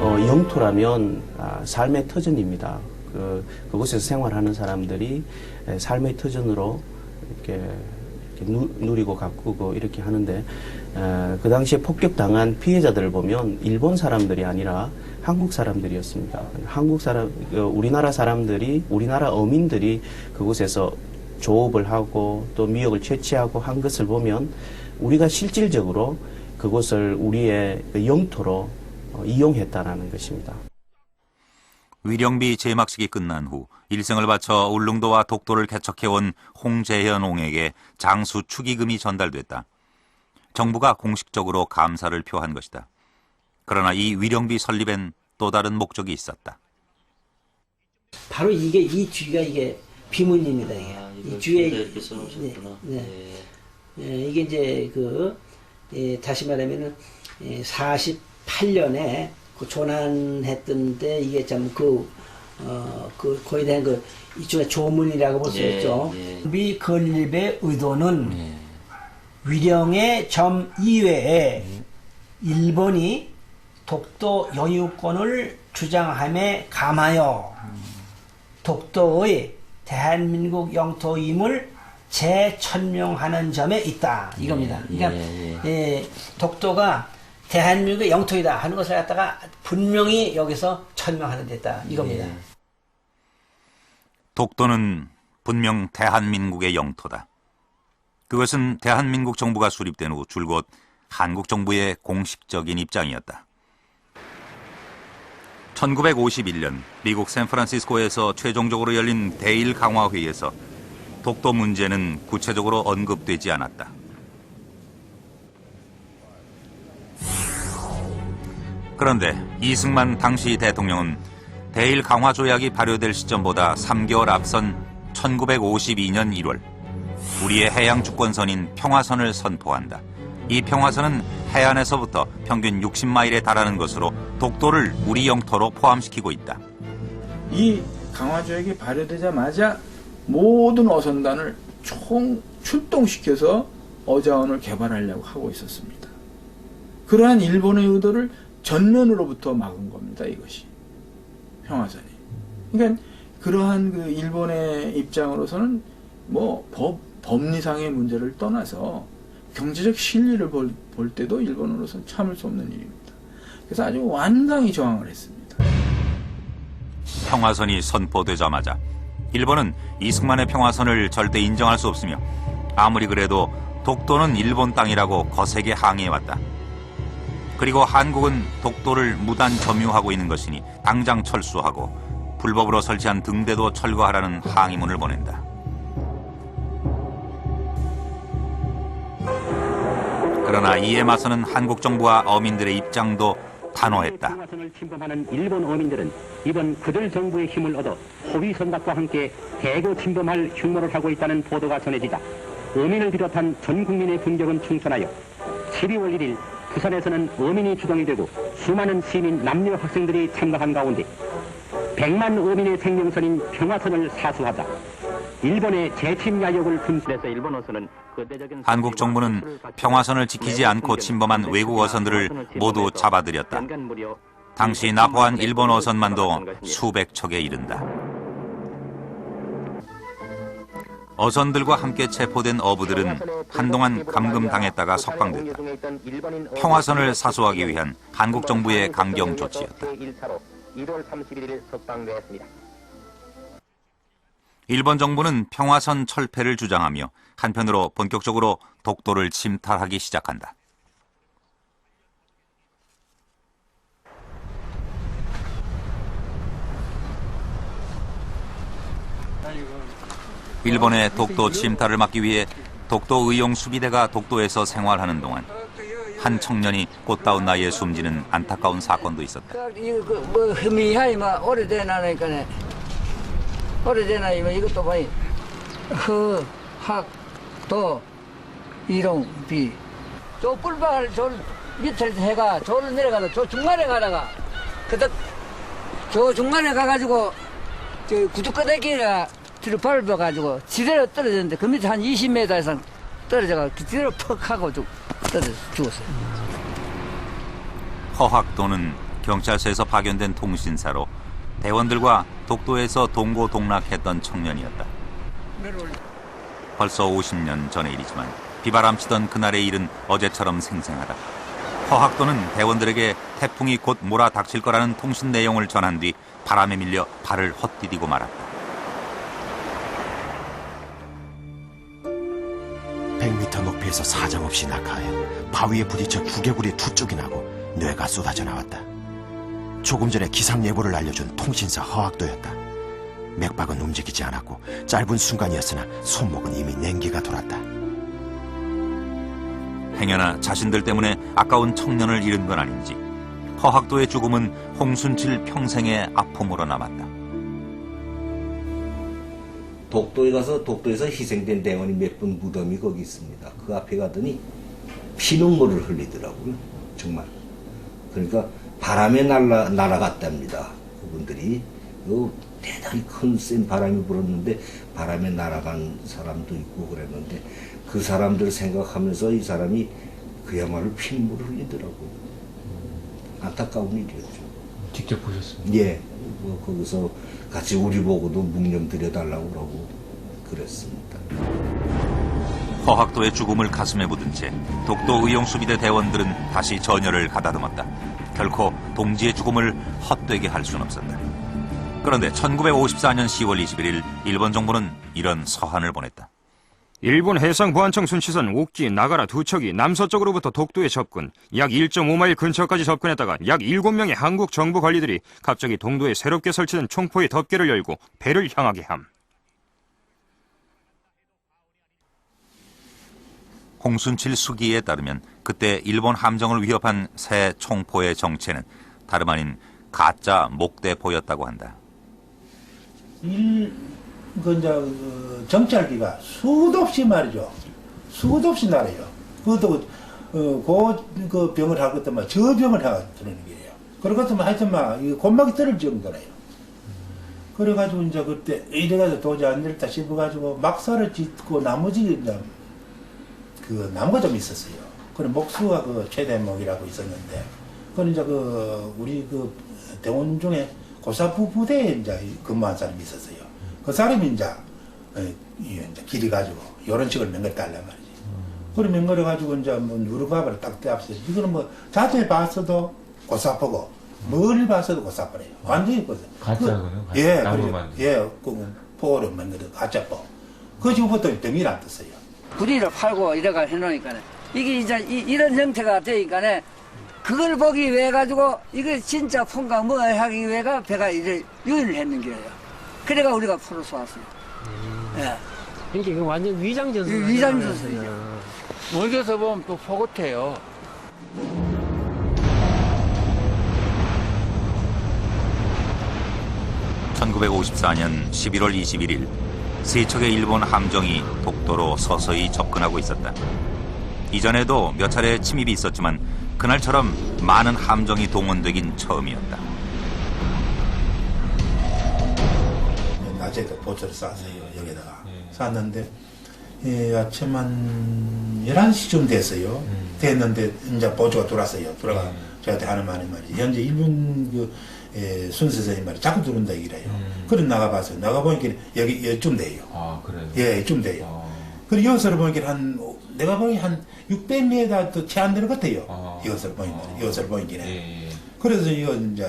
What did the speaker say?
영토라면 삶의 터전입니다. 그곳에서 생활하는 사람들이 삶의 터전으로 이렇게 누리고 가꾸고 이렇게 하는데, 그 당시에 폭격당한 피해자들을 보면 일본 사람들이 아니라 한국 사람들이었습니다. 우리나라 사람들이, 우리나라 어민들이 그곳에서 조업을 하고 또 미역을 채취하고 한 것을 보면 우리가 실질적으로 그곳을 우리의 영토로 이용했다라는 것입니다. 위령비 제막식이 끝난 후 일생을 바쳐 울릉도와 독도를 개척해온 홍재현옹에게 장수 축의금이 전달됐다. 정부가 공식적으로 감사를 표한 것이다. 그러나 이 위령비 설립엔 또 다른 목적이 있었다. 바로 이 뒤가 이게 비문입니다. 이 뒤에 이렇게 써놓으셨구나. 이게 이제 다시 말하면은 48년에 조난했던 때 이게 참 거에 대한 이쪽에 조문이라고 볼 수 있죠. 미 건립의 의도는 위령의 점 이외에 일본이 독도 여유권을 주장함에 감하여 독도의 대한민국 영토임을 재천명하는 점에 있다. 이겁니다. 그러니까 독도가 대한민국의 영토이다 하는 것을 갖다가 분명히 여기서 천명하는 데 있다. 이겁니다. 독도는 분명 대한민국의 영토다. 그것은 대한민국 정부가 수립된 후 줄곧 한국 정부의 공식적인 입장이었다. 1951년 미국 샌프란시스코에서 최종적으로 열린 대일 강화 회의에서 독도 문제는 구체적으로 언급되지 않았다. 그런데 이승만 당시 대통령은 대일 강화 조약이 발효될 시점보다 3개월 앞선 1952년 1월 우리의 해양 주권선인 평화선을 선포한다. 이 평화선은 해안에서부터 평균 60마일에 달하는 것으로 독도를 우리 영토로 포함시키고 있다. 이 강화조약이 발효되자마자 모든 어선단을 총 출동시켜서 어자원을 개발하려고 하고 있었습니다. 그러한 일본의 의도를 전면으로부터 막은 겁니다. 이것이 평화선이. 그러니까 그러한 일본의 입장으로서는 법리상의 문제를 떠나서 경제적 실리를 볼 때도 일본으로서는 참을 수 없는 일입니다. 그래서 아주 완강히 저항을 했습니다. 평화선이 선포되자마자 일본은 이승만의 평화선을 절대 인정할 수 없으며 아무리 그래도 독도는 일본 땅이라고 거세게 항의해왔다. 그리고 한국은 독도를 무단 점유하고 있는 것이니 당장 철수하고 불법으로 설치한 등대도 철거하라는 항의문을 보낸다. 그러나 이에 맞서는 한국 정부와 어민들의 입장도 단호했다. 평화선을 침범하는 일본 어민들은 이번 그들 정부의 힘을 얻어 호위 선박과 함께 대거 침범할 흉모를 하고 있다는 보도가 전해지자 어민을 비롯한 전 국민의 분격은 충천하여 12월 1일 부산에서는 어민이 주동이 되고 수많은 시민 남녀 학생들이 참가한 가운데 100만 어민의 생명선인 평화선을 사수하자 일본의 재침 야욕을 분출해서 일본 어선은 한국 정부는 평화선을 지키지 않고 침범한 외국 어선들을 모두 잡아들였다. 당시 납포한 일본 어선만도 수백 척에 이른다. 어선들과 함께 체포된 어부들은 한동안 감금당했다가 석방됐다. 평화선을 사수하기 위한 한국 정부의 강경 조치였다. 일본 정부는 평화선 철폐를 주장하며 한편으로 본격적으로 독도를 침탈하기 시작한다. 일본의 독도 침탈을 막기 위해 독도 의용 수비대가 독도에서 생활하는 동안 한 청년이 꽃다운 나이에 숨지는 안타까운 사건도 있었다. 이거 희미하이 오래되나니까네. 오래되나 이것도 봐. 허, 학, 도, 이롱, 비. 저 뿔박을 저 밑에서 해가 저로 내려가다 저 중간에 가다가 그다 저 중간에 가가지고 저 구두꺼대기가 뒤로 밟아가지고 지대로 떨어졌는데 그 밑에 한 20m 이상 떨어져가 지대로 퍽 하고 떨어져 죽었어요. 허학도는 경찰서에서 파견된 통신사로 대원들과 독도에서 동고동락했던 청년이었다. 벌써 50년 전의 일이지만 비바람치던 그날의 일은 어제처럼 생생하다. 허학도는 대원들에게 태풍이 곧 몰아닥칠 거라는 통신 내용을 전한 뒤 바람에 밀려 발을 헛디디고 말았다. 100m 높이에서 사정없이 낙하하여 바위에 부딪혀 두개골이 두 쪽이 나고 뇌가 쏟아져 나왔다. 조금 전에 기상 예보를 알려준 통신사 허학도였다. 맥박은 움직이지 않았고 짧은 순간이었으나 손목은 이미 냉기가 돌았다. 행여나 자신들 때문에 아까운 청년을 잃은 건 아닌지 허학도의 죽음은 홍순칠 평생의 아픔으로 남았다. 독도에 가서 독도에서 희생된 대원이 몇 분 무덤이 거기 있습니다. 그 앞에 가더니 피눈물을 흘리더라고요. 정말. 그러니까 바람에 날아갔답니다. 그분들이 대단히 큰 센 바람이 불었는데 바람에 날아간 사람도 있고 그랬는데 그 사람들을 생각하면서 이 사람이 그야말로 피눈물을 흘리더라고요. 안타까운 일이었죠. 직접 보셨습니까? 예. 거기서 같이 우리 보고도 묵념 드려달라고 그러고 그랬습니다. 허학도의 죽음을 가슴에 묻은 채 독도 의용수비대 대원들은 다시 전열을 가다듬었다. 결코 동지의 죽음을 헛되게 할 수는 없었다. 그런데 1954년 10월 21일 일본 정부는 이런 서한을 보냈다. 일본 해상보안청 순치선 옥기, 나가라 두 척이 남서쪽으로부터 독도에 접근, 약 1.5마일 근처까지 접근했다가 약 7명의 한국 정부 관리들이 갑자기 동도에 새롭게 설치된 총포의 덮개를 열고 배를 향하게 함. 홍순칠 수기에 따르면 그때 일본 함정을 위협한 새 총포의 정체는 다름 아닌 가짜 목대포였다고 한다. 정찰기가 수도 없이 말이죠. 수도 없이 날아요. 그것도 그 병을 할 것도 막 저 병을 해가지고 들어오는 게예요. 그러고서 하여튼 막 곤막이 떨어질 정도래요. 그래가지고 이제 그때 이래가지고 도저히 안 되겠다 싶어가지고 막사를 짓고 나머지 이제 그 나무가 좀 있었어요. 그래 목수가 그 최대목이라고 있었는데, 그건 이제 우리 대원 중에 고사부 부대에 이제 근무한 사람이 있었어요. 그 사람이 이제 길이 가지고 이런 식으로 맹걸 달란 말이지. 그래 맹걸해 가지고 이제 뭐 누르가바를 딱 대합서. 이거는 뭐 자세히 봤어도 고사포고 멀리 봤어도 고사포래요. 완전히 고사. 가짜고요? 예, 나무만. 예, 그 포를 맹걸해 가짜포. 그 지금부터 병이 안 떴어요. 부리를 팔고 이래가 해놓으니까 이게 이제 이런 형태가 되니까 그걸 보기 위해 가지고 이게 진짜 폰가 뭐 하기 위해가 배가 이래 유인을 했는 거예요. 그래가 우리가 풀어서 왔어요. 예. 그러니까 이거 완전 위장전술. 위장전술이죠. 멀리서 보면 또 포 같아요. (1954년 11월 21일) 세 척의 일본 함정이 독도로 서서히 접근하고 있었다. 이전에도 몇 차례 침입이 있었지만 그날처럼 많은 함정이 동원되긴 처음이었다. 낮에도 보초를 쌌어요. 여기다가 쌌는데 아침 한 11시쯤 됐어요. 됐는데 이제 보초가 들어왔어요. 들어가 저한테 하는 말이 현재 일본 순서선이 말이 자꾸 들어온다 얘기래요. 그래 나가봤어요. 나가보니까 여기쯤 돼요. 아, 그래요? 예, 이쯤 돼요. 그리고 여기서 보니까 내가 보니 한 600m 더 채 안 되는 것 같아요. 이것을 보니까. 이것을 보니까. 그래서 이거 이제